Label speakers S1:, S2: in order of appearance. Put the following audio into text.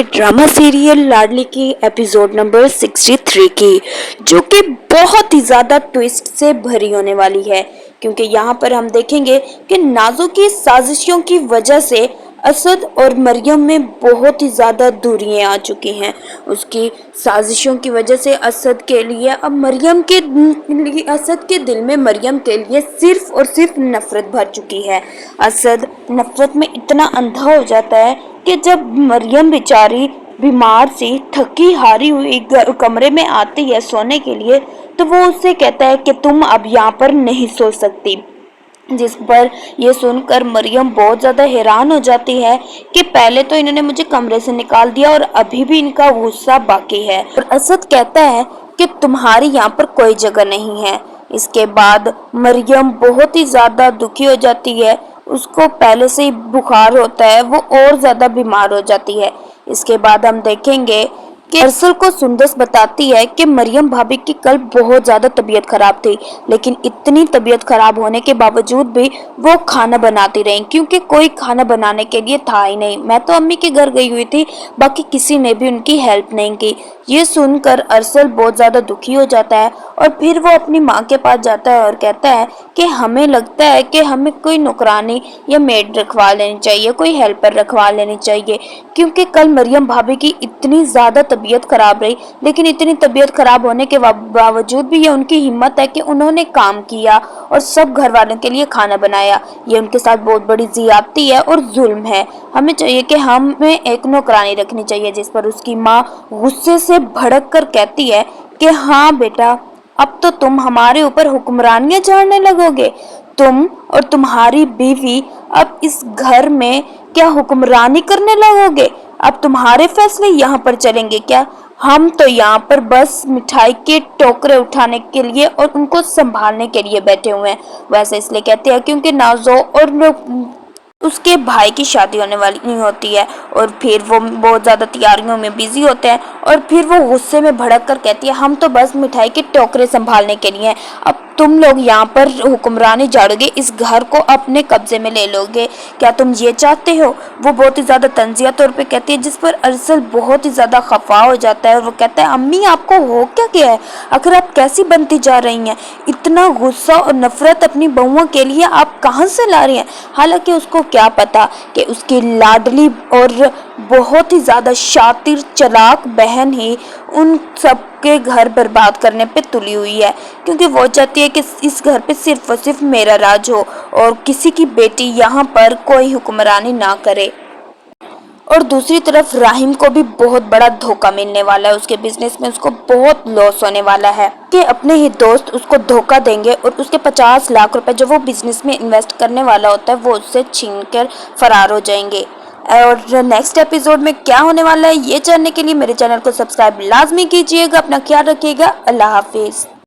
S1: Drama serial लाडली की episode number 63 की, जो कि बहुत ही ज्यादा ट्विस्ट से भरी होने वाली है। क्योंकि यहाँ पर हम देखेंगे कि नाजो की साजिशों की वजह से असद और मरियम में बहुत ही ज्यादा दूरियां आ चुकी हैं। उसकी साजिशों की वजह से असद के लिए अब मरियम के असद के दिल में मरियम के लिए सिर्फ और सिर्फ नफरत भर चुकी है। असद नफरत में इतना अंधा हो जाता है कि जब मरियम बेचारी बीमार सी थकी हारी हुई कमरे में आती है सोने के लिए, तो वो उससे कहता है कि तुम अब यहाँ पर नहीं सो सकती। जिस पर यह सुनकर मरियम बहुत ज्यादा हैरान हो जाती है कि पहले तो इन्होंने मुझे कमरे से निकाल दिया और अभी भी इनका गुस्सा बाकी है। और असद कहता है कि तुम्हारी यहाँ पर कोई जगह नहीं है। इसके बाद मरियम बहुत ही ज्यादा दुखी हो जाती है। उसको पहले से ही बुखार होता है, वो और ज्यादा बीमार हो जाती है। इसके बाद हम देखेंगे कि अरसल को सुंदस बताती है कि मरियम भाभी की कल बहुत ज्यादा तबीयत खराब थी, लेकिन इतनी तबीयत खराब होने के बावजूद भी वो खाना बनाती रही, क्योंकि कोई खाना बनाने के लिए था ही नहीं। मैं तो अम्मी के घर गई हुई थी, बाकी किसी ने भी उनकी हेल्प नहीं की। ये सुनकर अरसल बहुत ज्यादा दुखी हो जाता है और फिर वो अपनी माँ के पास जाता है और कहता है कि हमें लगता है कि हमें कोई नौकरानी या मेड रखवा लेनी चाहिए, कोई हेल्पर रखवा लेनी चाहिए, क्योंकि कल मरियम भाभी की इतनी ज्यादा तबीयत खराब रही। लेकिन इतनी तबीयत खराब होने के बावजूद भी ये उनकी हिम्मत है कि उन्होंने काम किया और सब घर वालों के लिए खाना बनाया। ये उनके साथ बहुत बड़ी ज्यादती है और जुल्म है। हमें चाहिए कि हमें एक नौकरानी रखनी चाहिए। जिस पर उसकी माँ गुस्से से भड़क कर कहती है कि हाँ बेटा, अब तो तुम हमारे ऊपर हुक्मरानियां झाड़ने लगोगे। तुम और तुम्हारी बीवी अब इस घर में क्या हुक्मरानी करने लगोगे? अब तुम्हारे फैसले यहाँ पर चलेंगे क्या? हम तो यहाँ पर बस मिठाई के टोकरे उठाने के लिए और उनको संभालने के लिए बैठे हुए हैं। वैसे इसलिए कहते हैं क्योंकि नाजो और उसके भाई की शादी होने वाली नहीं होती है, और फिर वो बहुत ज़्यादा तैयारियों में बिजी होते हैं। और फिर वो गुस्से में भड़क कर कहती है हम तो बस मिठाई के टोकरे संभालने के लिए हैं, अब तुम लोग यहाँ पर हुक्मरानी झाड़ोगे, इस घर को अपने कब्जे में ले लोगे, क्या तुम ये चाहते हो? वो बहुत ही ज़्यादा तंजिया तौर पे कहती है, जिस पर अरसल बहुत ही ज़्यादा खफा हो जाता है और वो कहता है अम्मी आपको हो क्या गया है? आखिर आप कैसी बनती जा रही हैं? इतना गुस्सा और नफरत अपनी बहुओं के लिए आप कहाँ से ला रही हैं? हालांकि उसको क्या पता कि उसकी लाडली और बहुत ही ज्यादा शातिर चालाक बहन ही उन सबके घर बर्बाद करने पे तुली हुई है, क्योंकि वो चाहती है कि इस घर पे सिर्फ और सिर्फ मेरा राज हो और किसी की बेटी यहाँ पर कोई हुक्मरानी ना करे। और दूसरी तरफ राहिम को भी बहुत बड़ा धोखा मिलने वाला है। उसके बिजनेस में उसको बहुत लॉस होने वाला है कि अपने ही दोस्त उसको धोखा देंगे और उसके 50 लाख रुपए जो वो बिजनेस में इन्वेस्ट करने वाला होता है वो उससे छीन कर फरार हो जाएंगे। और नेक्स्ट एपिसोड में क्या होने वाला है ये जानने के लिए मेरे चैनल को सब्सक्राइब लाजमी कीजिएगा। अपना ख्याल रखिएगा। अल्लाह हाफिज।